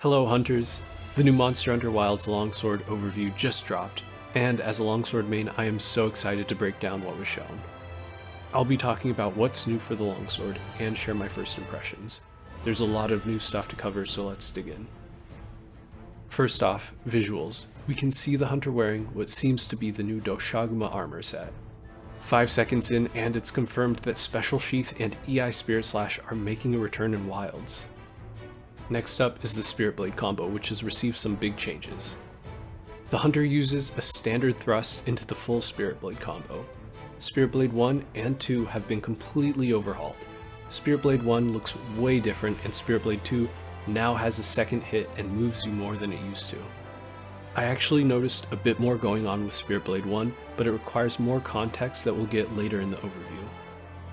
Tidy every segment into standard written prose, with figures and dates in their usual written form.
Hello Hunters! The new Monster Hunter Wilds Longsword overview just dropped, and as a Longsword main I am so excited to break down what was shown. I'll be talking about what's new for the Longsword and share my first impressions. There's a lot of new stuff to cover, so let's dig in. First off, visuals. We can see the Hunter wearing what seems to be the new Doshaguma armor set. 5 seconds in and it's confirmed that Special Sheathe and Iai Spirit Slash are making a return in Wilds. Next up is the Spirit Blade combo, which has received some big changes. The Hunter uses a standard thrust into the full Spirit Blade combo. Spirit Blade 1 and 2 have been completely overhauled. Spirit Blade 1 looks way different, and Spirit Blade 2 now has a second hit and moves you more than it used to. I actually noticed a bit more going on with Spirit Blade 1, but it requires more context that we'll get later in the overview.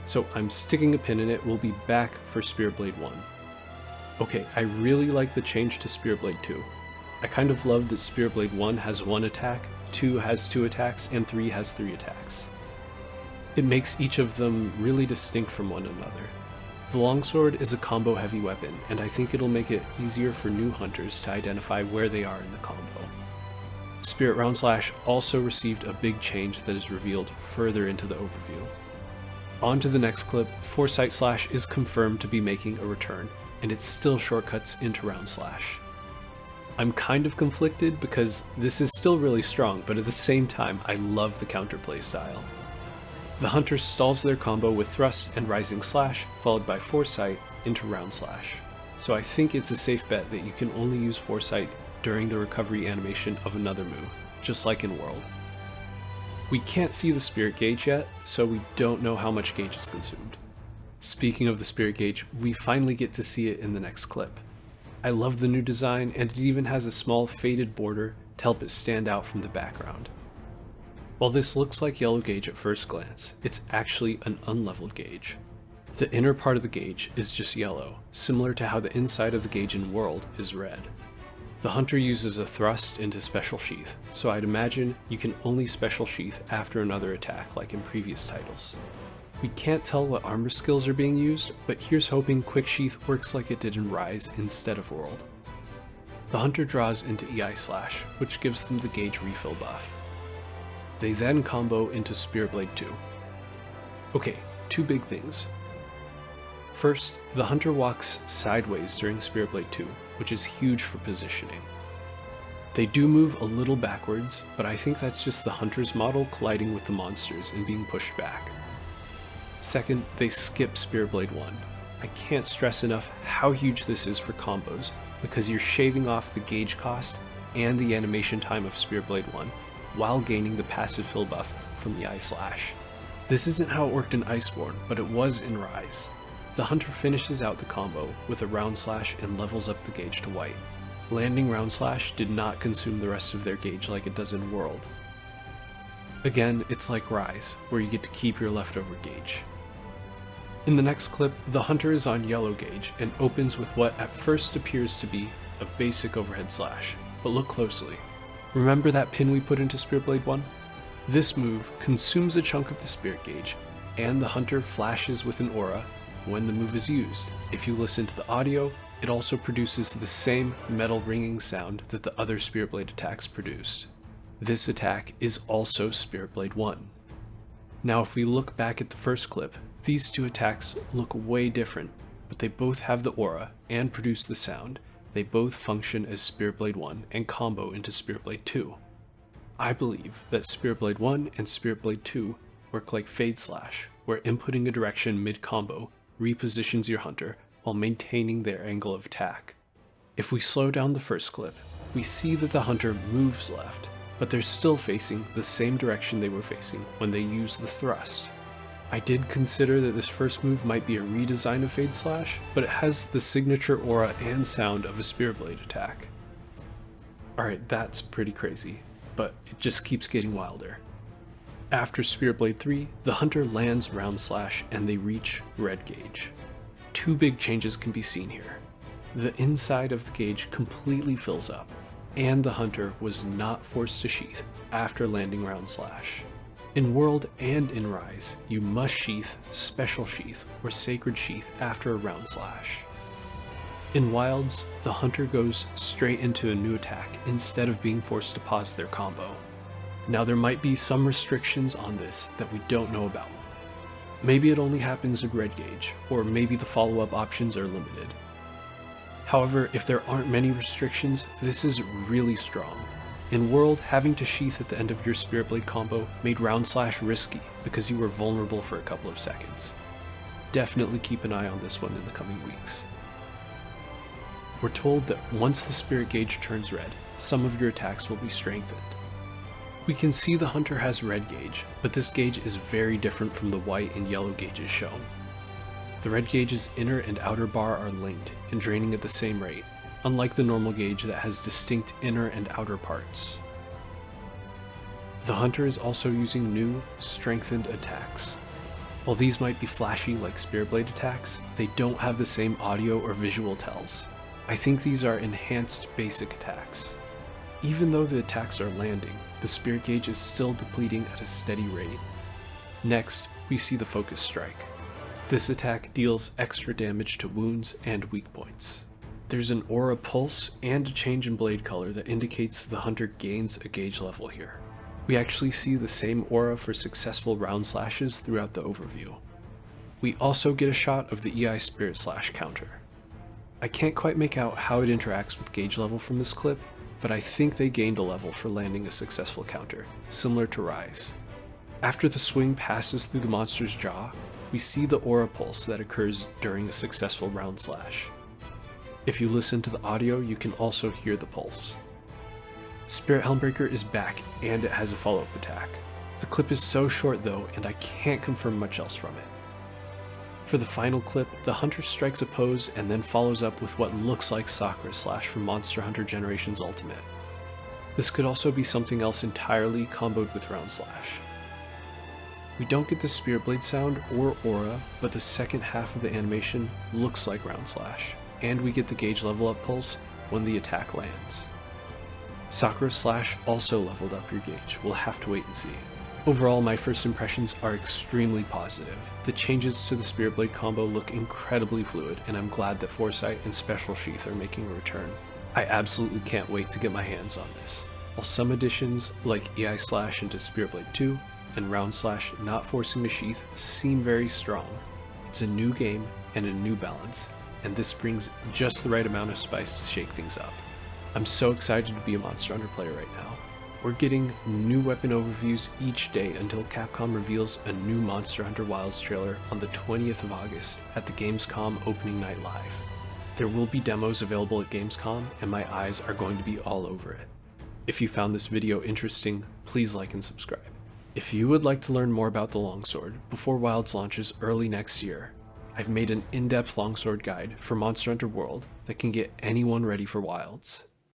So I'm sticking a pin in it. We'll be back for Spirit Blade 1. Okay, I really like the change to Spirit Blade 2. I kind of love that Spirit Blade 1 has 1 attack, 2 has 2 attacks, and 3 has 3 attacks. It makes each of them really distinct from one another. The Longsword is a combo heavy weapon, and I think it'll make it easier for new hunters to identify where they are in the combo. Spirit Roundslash also received a big change that is revealed further into the overview. On to the next clip. Foresight Slash is confirmed to be making a return, and it still shortcuts into Roundslash. I'm kind of conflicted because this is still really strong, but at the same time I love the counterplay style. The Hunter stalls their combo with Thrust and Rising Slash, followed by Foresight into Roundslash. So I think it's a safe bet that you can only use Foresight during the recovery animation of another move, just like in World. We can't see the Spirit Gauge yet, so we don't know how much gauge is consumed. Speaking of the Spirit Gauge, we finally get to see it in the next clip. I love the new design, and it even has a small faded border to help it stand out from the background. While this looks like yellow gauge at first glance, it's actually an unleveled gauge. The inner part of the gauge is just yellow, similar to how the inside of the gauge in World is red. The Hunter uses a thrust into Special Sheathe, so I'd imagine you can only Special Sheathe after another attack like in previous titles. We can't tell what armor skills are being used, but here's hoping Quick Sheath works like it did in Rise instead of World. The Hunter draws into Iai Slash, which gives them the gauge refill buff. They then combo into Spirit Blade 2. Okay, 2 big things. First, the Hunter walks sideways during Spirit Blade 2, which is huge for positioning. They do move a little backwards, but I think that's just the Hunter's model colliding with the monsters and being pushed back. Second, they skip Spirit Blade 1. I can't stress enough how huge this is for combos, because you're shaving off the gauge cost and the animation time of Spirit Blade 1, while gaining the passive fill buff from Iai Slash. This isn't how it worked in Iceborne, but it was in Rise. The Hunter finishes out the combo with a Roundslash and levels up the gauge to white. Landing Roundslash did not consume the rest of their gauge like it does in World. Again, it's like Rise, where you get to keep your leftover gauge. In the next clip, the Hunter is on yellow gauge and opens with what at first appears to be a basic overhead slash, but look closely. Remember that pin we put into Spirit Blade 1? This move consumes a chunk of the Spirit Gauge, and the Hunter flashes with an aura when the move is used. If you listen to the audio, it also produces the same metal ringing sound that the other Spirit Blade attacks produced. This attack is also Spirit Blade 1. Now if we look back at the first clip, these 2 attacks look way different, but they both have the aura and produce the sound. They both function as Spirit Blade 1 and combo into Spirit Blade 2. I believe that Spirit Blade 1 and Spirit Blade 2 work like Fade Slash, where inputting a direction mid-combo repositions your Hunter while maintaining their angle of attack. If we slow down the first clip, we see that the Hunter moves left, but they're still facing the same direction they were facing when they used the thrust. I did consider that this first move might be a redesign of Fade Slash, but it has the signature aura and sound of a Spirit Blade attack. Alright, that's pretty crazy, but it just keeps getting wilder. After Spirit Blade 3, the Hunter lands Roundslash and they reach red gauge. 2 big changes can be seen here. The inside of the gauge completely fills up, and the Hunter was not forced to sheath after landing Roundslash. In World and in Rise, you must sheath Special Sheath or Sacred Sheath after a Roundslash. In Wilds, the hunter goes straight into a new attack instead of being forced to pause their combo. Now there might be some restrictions on this that we don't know about. Maybe it only happens in red gauge, or maybe the follow-up options are limited. However, if there aren't many restrictions, this is really strong. In World, having to sheath at the end of your Spirit Blade combo made Roundslash risky because you were vulnerable for a couple of seconds. Definitely keep an eye on this one in the coming weeks. We're told that once the Spirit Gauge turns red, some of your attacks will be strengthened. We can see the hunter has red gauge, but this gauge is very different from the white and yellow gauges shown. The red gauge's inner and outer bar are linked and draining at the same rate, unlike the normal gauge that has distinct inner and outer parts. The hunter is also using new, strengthened attacks. While these might be flashy like Spirit Blade attacks, they don't have the same audio or visual tells. I think these are enhanced basic attacks. Even though the attacks are landing, the Spirit Gauge is still depleting at a steady rate. Next, we see the Focus Strike. This attack deals extra damage to wounds and weak points. There's an aura pulse and a change in blade color that indicates the hunter gains a gauge level here. We actually see the same aura for successful round slashes throughout the overview. We also get a shot of the Iai Spirit Slash counter. I can't quite make out how it interacts with gauge level from this clip, but I think they gained a level for landing a successful counter, similar to Rise. After the swing passes through the monster's jaw, we see the aura pulse that occurs during a successful round slash. If you listen to the audio, you can also hear the pulse. Spirit Helmbreaker is back, and it has a follow-up attack. The clip is so short though, and I can't confirm much else from it. For the final clip, the hunter strikes a pose and then follows up with what looks like Sakura Slash from Monster Hunter Generation's Ultimate. This could also be something else entirely comboed with Roundslash. We don't get the Spirit Blade sound or aura, but the second half of the animation looks like Roundslash, and we get the gauge level up pulse when the attack lands. Sakura Slash also leveled up your gauge, we'll have to wait and see. Overall, my first impressions are extremely positive. The changes to the Spirit Blade combo look incredibly fluid, and I'm glad that Foresight and Special Sheathe are making a return. I absolutely can't wait to get my hands on this. While some additions, like Iai Slash into Spirit Blade 2, and Roundslash not forcing a sheath seem very strong. It's a new game and a new balance, and this brings just the right amount of spice to shake things up. I'm so excited to be a Monster Hunter player right now. We're getting new weapon overviews each day until Capcom reveals a new Monster Hunter Wilds trailer on the 20th of August at the Gamescom Opening Night Live. There will be demos available at Gamescom, and my eyes are going to be all over it. If you found this video interesting, please like and subscribe. If you would like to learn more about the longsword before Wilds launches early next year, I've made an in-depth longsword guide for Monster Hunter World that can get anyone ready for Wilds.